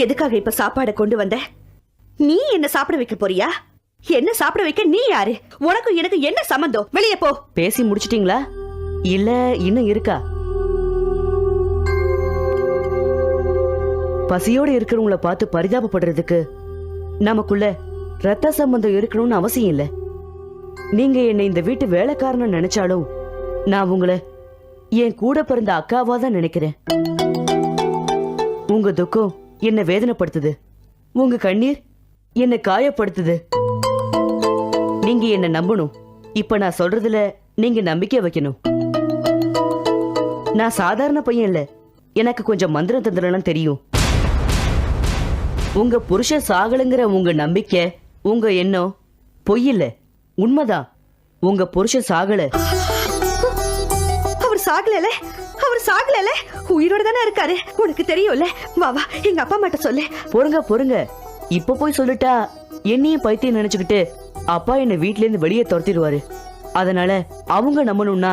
எதுக்காக இப்ப சாப்பாடை கொண்டு வந்த? நீ என்ன சாப்பிட வைக்க போறியா? என்ன சாப்பிட வைக்க நீ யாரு? உனக்கும் எனக்கு என்ன சம்பந்தம்? வெளியே போ. பேசி முடிச்சிட்டீங்களா இல்ல இன்னும் இருக்கா? பசியோட இருக்கிறவங்கள பார்த்து பரிதாபப்படுறதுக்கு நமக்குள்ள ரத்த சம்பந்தம் இருக்கணும்னு அவசியம் இல்ல. நீங்க என்னை இந்த வீட்டு வேலைக்காரன்னு நினைச்சாலும் நான் உங்களை என் கூட பிறந்த அக்காவா தான் நினைக்கிறேன். உங்க துக்கம் என்ன வேதனைப்படுத்துது, உங்க கண்ணீர் என்ன காயப்படுத்துது. நீங்க என்ன நம்பணும். இப்ப நான் சொல்றதுல நீங்க நம்பிக்கை வைக்கணும். நான் சாதாரண பையன் இல்ல, எனக்கு கொஞ்சம் மந்திர தந்திரம் தெரியும். உங்க புருஷன் சாகலுங்கிற உங்க நம்பிக்கை, உங்க எண்ணம் பொய் இல்ல, உண்மைதான். உங்க புருஷன் சாகல. அவர் சாகல, அவர் சாகல, உயிரோட தானே இருக்காரு. உனக்கு தெரியும்ல. வா வா, எங்க அப்பா அம்மாட்ட சொல்லு. பொறுங்க பொறுங்க, இப்ப போய் சொல்லிட்டா என்னையும் பைத்தியம் நினைச்சுக்கிட்டு அப்பா என்ன வீட்ல இருந்து வெளியே துரத்திடுவாரு. அதனால அவங்க நம்பணும்னா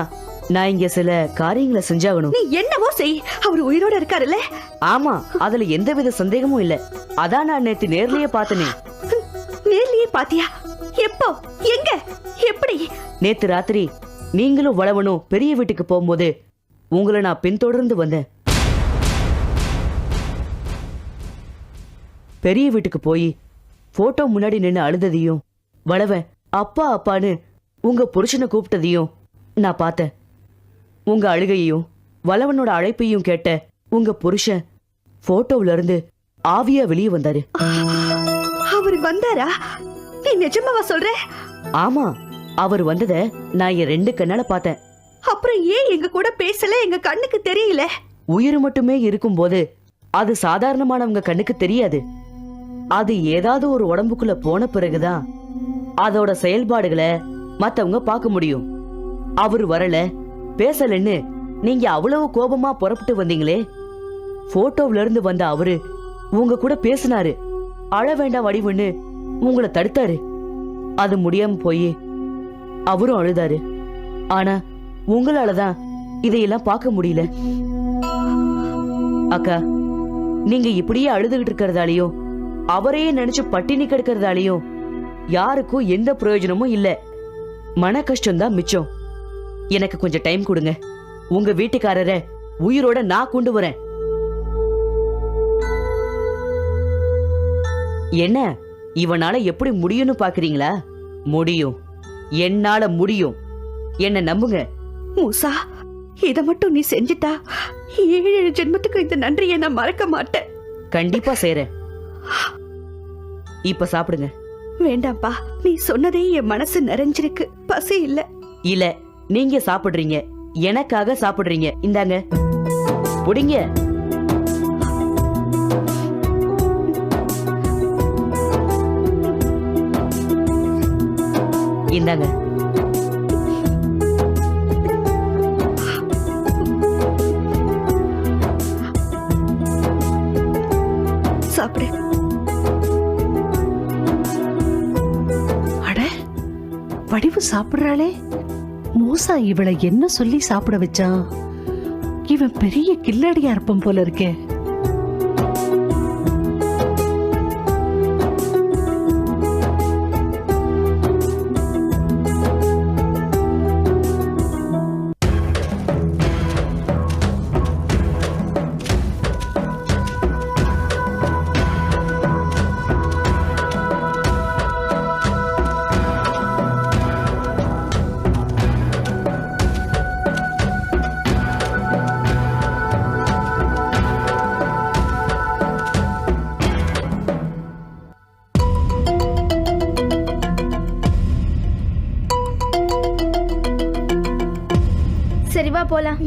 நான் இங்க சில காரியங்களை செஞ்சாகணும். நீ என்னவோ செய், அவர் உயிரோட இருக்காருல்ல? ஆமா, அதுல எந்தவித சந்தேகமும் இல்ல. அதான் நான் நேத்து நேர்லயே பார்த்தனே. நேர்லயே பாத்தியா? எப்போ, எங்க, எப்படி? நேத்து ராத்திரி நீங்களும் வளவனும் பெரிய வீட்டுக்கு போகும்போது உங்களை நான் பின்தொடர்ந்து வந்தேன். பெரிய வீட்டுக்கு போய் போட்டோ முன்னாடி நின்று அழுததையும், வளவன் அப்பா அப்பான்னு உங்க புருஷனை கூப்பிட்டதையும் நான் பார்த்தேன். உங்க அழுகையையும் வளவனோட அழைப்பையும் கேட்ட உங்க புருஷன் போட்டோல இருந்து ஆவியா வெளியே வந்தாரு. அவர் வந்தாரா? நீ நிஜமாவா சொல்ற? ஆமா, அவர் வந்தத நான் என் 2 கண்ணால பார்த்தேன். அப்புறம் ஏன் எங்க கூட பேசல? எங்க கண்ணுக்கு தெரியல. உயிர் மட்டுமே இருக்கும்போது அது சாதாரணமானவங்க கண்ணுக்கு தெரியாது. அது ஏதாவது ஒரு உடம்புக்குள்ள போன பிறகுதான் அதோட செயல்பாடுகளை மத்தவங்க பார்க்க முடியும். அவர் வரல, பேசலன்னு நீங்க அவ்வளவு கோபமா புறப்பட்டு வந்தீங்களே. போட்டோல இருந்து வந்த அவரு உங்க கூட பேசினாரு. அழ வேண்டாம் வடிவுன்னு உங்களை தடுத்தாரு. அது முடியாம போய் அவரும் அழுதாரு. ஆனா உங்களாலதான் இதையெல்லாம் பார்க்க முடியல. அக்கா, நீங்க இப்படியே அழுதுகிட்டு இருக்கிறதாலையும் அவரையே நினைச்சு பட்டினி கிடக்கிறதாலையும் யாருக்கும் எந்த பிரயோஜனமும் இல்ல. மன கஷ்டம் தான் மிச்சம். எனக்கு கொஞ்சம் டைம் கொடுங்க. உங்க வீட்டுக்காரரை உயிரோட நான் கொண்டு வரேன். என்ன, இவனால எப்படி முடியும்னு பாக்குறீங்களா? முடியும், என்னால முடியும். என்ன நம்புங்க. மூசா, இத மட்டும் நீ செஞ்சிட்டா 7 ஜென்மத்துக்கு இந்த நன்றியை நான் மறக்க மாட்டேன். கண்டிப்பா செய்றேன். இப்ப சாப்பிடுங்க. வேண்டாம்ப்பா, நீ சொன்னதே என் மனசு நிறைஞ்சிருக்கு. பசி இல்ல. இல்ல, நீங்க சாப்பிடுறீங்க, எனக்காக சாப்பிடுறீங்க. இந்தாங்க, புடிங்க. இந்தாங்க. சாப்பிடு. அட, வடிவு சாப்பிடுறாளே. மூசா இவளை என்ன சொல்லி சாப்பிட வச்சான்? இவன் பெரிய கில்லாடியா இருப்பான் போல இருக்கே. சரி வா போலாம்.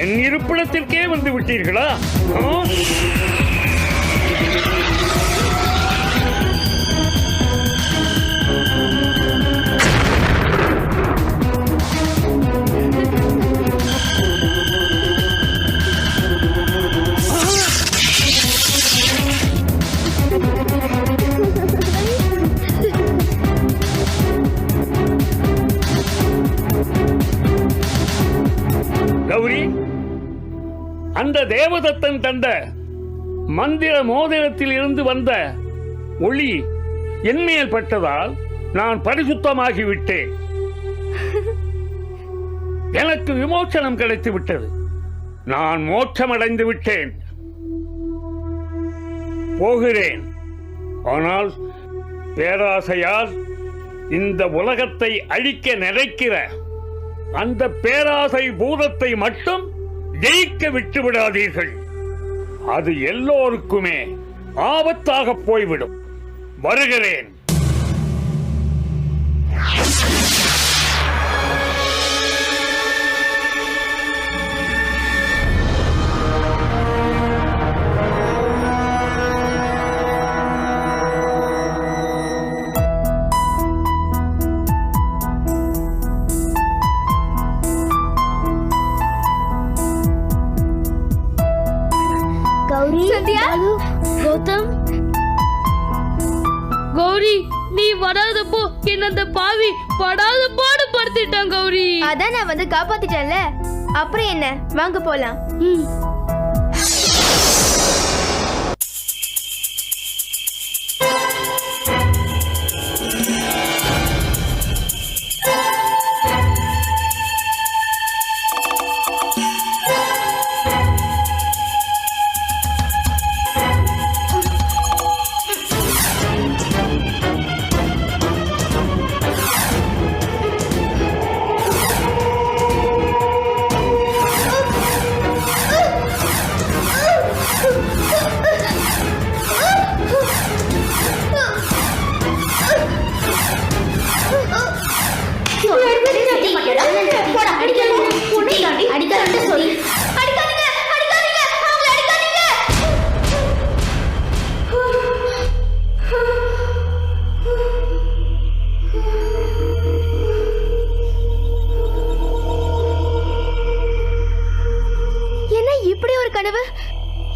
என் இருப்பிடத்திற்கே வந்து விட்டீர்களா? ஆ? கௌரி, அந்த தேவதத்தன் தந்த மந்திர மோதிரத்தில் இருந்து வந்த ஒளி என்மேல் பட்டதால் நான் பரிசுத்தமாகிவிட்டேன். எனக்கு விமோச்சனம் கிடைத்து விட்டது. நான் மோட்சமடைந்து விட்டேன். போகிறேன். ஆனால் பேராசையால் இந்த உலகத்தை அழிக்க நினைக்கிற அந்த பேராசை பூதத்தை மட்டும் ஜெயிக்க விட்டு விடாதீர்கள். அது எல்லோருக்குமே ஆபத்தாக போய்விடும். வருகிறேன். கௌரி, சத்யா, கௌதம். கௌரி, நீ வராதப்போ என்ன அந்த பாவி படாத பாடு படுத்திட்டான் கௌரி. அதான் நான் வந்து காப்பாத்திட்டேன்ல, அப்புறம் என்ன? வாங்க போலாம்.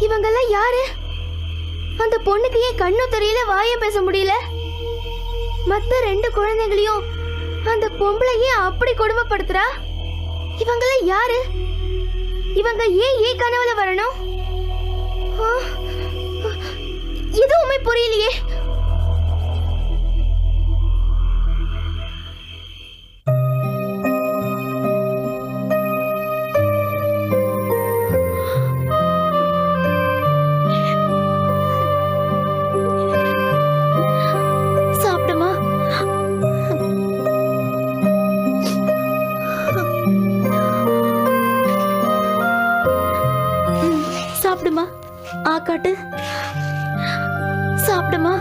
இவங்கெல்லாம் யாரு? அந்த பொண்ணுக்கு ஏன் கண்ணும் தெரியல, வாயும் பேச முடியல? மத்த 2 குழந்தைகளையும் அந்த பொம்பளை ஏன் அப்படி கொடுமைப்படுத்துறா? இவங்கெல்லாம் யாரு? இவங்க ஏன் கனவுல வரணும்? எதுவுமே புரியலையே. சாப்பிடுமா, ஆக்காட்டு சாப்பிடுமா.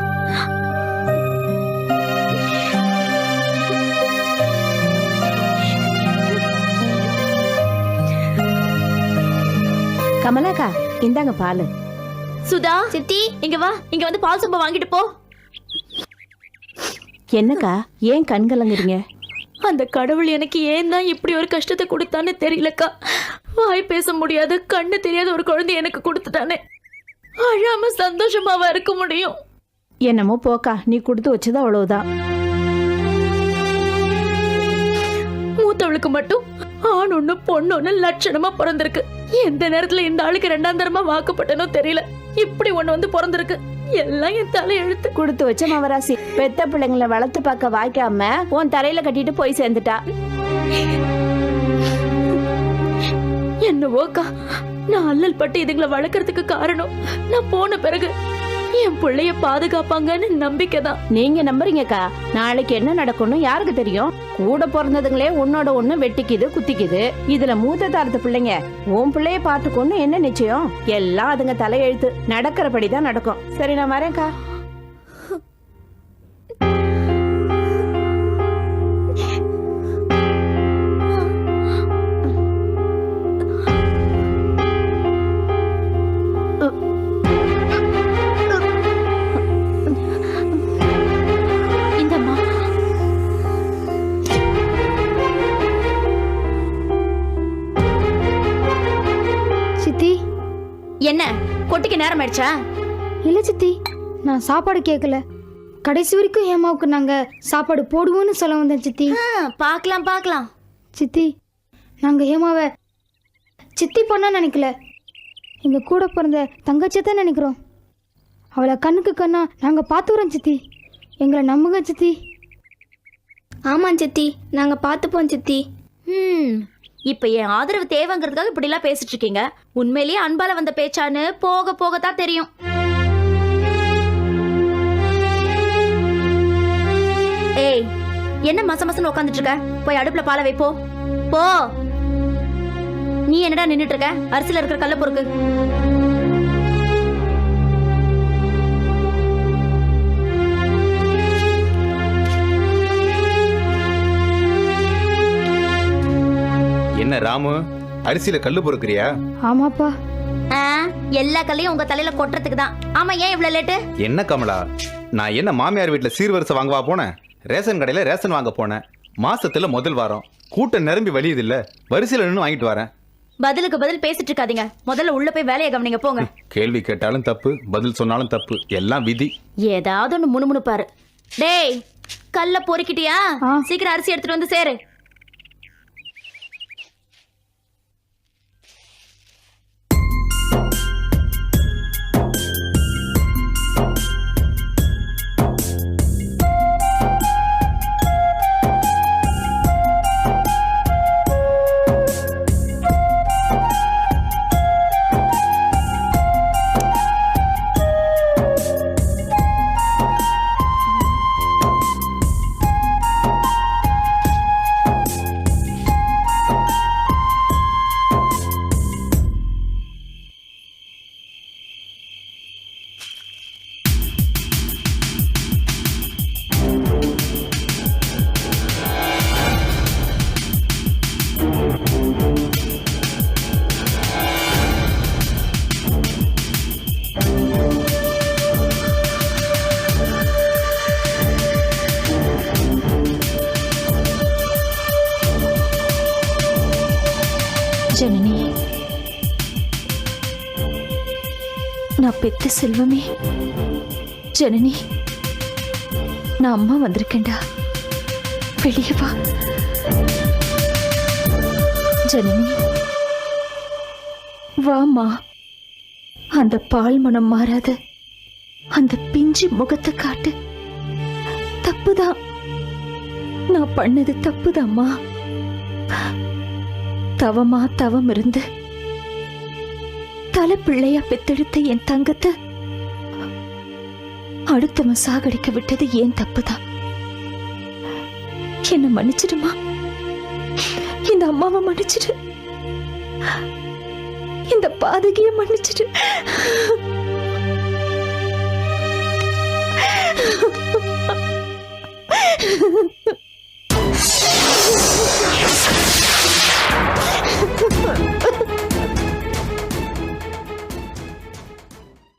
கமலாக்கா, இந்தாங்க பால். சுதா, சித்தி, இங்க வா. இங்க வந்து பால் சொம்ப வாங்கிட்டு போ. என்னக்கா, ஏன் கண் கலங்குறீங்க? அந்த கடவுள் எனக்கு ஏன் தான் இப்படி ஒரு கஷ்டத்தை கொடுத்தான்னு தெரியலக்கா. வாய் பேச முடியாத, கண்ணு தெரியாத ஒரு குழந்தை எனக்கு கொடுத்துட்டானே. அழாம சந்தோஷமாவா இருக்க முடியும்? என்னமோ போக்கா, நீ கொடுத்து வச்சது அவ்வளவுதான். மூத்தவளுக்கு மட்டும் ஆண் ஒண்ணு பொண்ணு ஒண்ணு லட்சணமா பிறந்திருக்கு. எந்த நேரத்துல இந்த ஆளுக்கு 2ஆம் தரமா வாக்கப்பட்டனோ தெரியல. இப்படி ஒண்ணு வந்து பிறந்திருக்கு. எல்லாம் என் தலை எழுத்து. கொடுத்து வச்ச மவராசி பெத்த பிள்ளைங்களை வளர்த்து பார்க்க வாய்க்காம உன் தலையில கட்டிட்டு போய் சேர்ந்துட்டா. என்னவோக்கா, நான் அல்லல் பட்டு இதுங்களை வளர்க்கறதுக்கு காரணம் நான் போன பிறகு என் பிள்ளைய பாதுகாப்பாங்கன்னு நம்பிக்கை தான். நீங்க நம்புறீங்கக்கா, நாளைக்கு என்ன நடக்கும்னு யாருக்கு தெரியும்? கூட பிறந்ததுங்களே உன்னோட ஒண்ணு வெட்டிக்குது குத்திக்குது. இதுல மூத்த தாரத்து பிள்ளைங்க உன் பிள்ளைய பாத்துக்கொன்னு என்ன நிச்சயம்? எல்லாம் அதுங்க தலையெழுத்து. நடக்கிறபடிதான் நடக்கும். சரி, நான் வரேன்க்கா. நேரம் ஆயிடுச்சா? இல்ல சித்தி, நான் சாப்பாடு கேட்கல. கடைசி வரைக்கும் ஹேமாவுக்கு நாங்க சாப்பாடு போடுவோம்னு சொல்ல வந்தேன் சித்தி. பார்க்கலாம் பார்க்கலாம். சித்தி, நாங்க ஹேமாவை சித்தி பொண்ணா நினைக்கல, எங்க கூட பிறந்த தங்கச்சியை தான் நினைக்கிறோம். அவளை கண்ணுக்கு கண்ணா நாங்க பார்த்துக்கிறோம் சித்தி, எங்களை நம்புங்க சித்தி. ஆமாம் சித்தி, நாங்க பார்த்துப்போம் சித்தி. இப்ப என் ஆதரவு தேவைங்கிறதுக்காக இப்படி எல்லாம் பேசிட்டு இருக்கீங்க. உண்மையிலேயே அன்பால வந்த பேச்சான்னு போக போகத்தான் தெரியும். ஏய், என்ன மசமசன்னு உட்காந்துட்டு இருக்க? போய் அடுப்புல பாலை வைப்போ. போ. நீ என்னடா நின்னுட்டு இருக்க? அரிசியில இருக்கிற கல்ல பொறுக்கு. என்ன ராமு, அரிசியில கல்லு பொறுக்கிறியா? ஆமாப்பா. எல்லா கல்லையும் உங்க தலையில கொட்டுறதுக்கு தான். ஆமா, ஏன் இவ்வளவு லேட்டு? என்ன கமலா, நான் என்ன மாமியார் வீட்டுல சீர்வரிசை வாங்கவா போனேன்? ரேஷன் கடையில ரேஷன் வாங்க போனேன். மாசத்துல முதல் வாரம் கூட்டம் நிரம்பி வலியுது இல்ல, வரிசையில நின்று வாங்கிட்டு வரேன். பதிலுக்கு பதில் பேசிட்டு இருக்காதீங்க. முதல்ல உள்ள போய் வேலையை கவனிங்க, போங்க. கேள்வி கேட்டாலும் தப்பு, பதில் சொன்னாலும் தப்பு, எல்லாம் விதி. ஏதாவது ஒண்ணு முணுமுணுப்பாரு. டேய், கல்ல பொறுக்கிட்டியா? சீக்கிரம் அரிசி எடுத்துட்டு வந்து சேரு. ஜனனி, நான் பெத்த செல்வமே. ஜனனி, நான் அம்மா வந்திருக்கேன்டா, வெளியே வா. ஜனனி, வாமா. அந்த பால் மனம் மாறாத அந்த பிஞ்சு முகத்தை காட்டு. தப்புதான், நான் பண்ணது தப்புதாம்மா. தவமா தவம் இருந்து தலை பிள்ளையா பெத்தெடுத்த என் தங்கத்தை அடுத்தவன் சாகடிக்க விட்டது ஏன் தப்புதான். என்ன மன்னிச்சிடுமா, இந்த அம்மாவை மன்னிச்சிடு, இந்த பாதகிய மன்னிச்சிடு.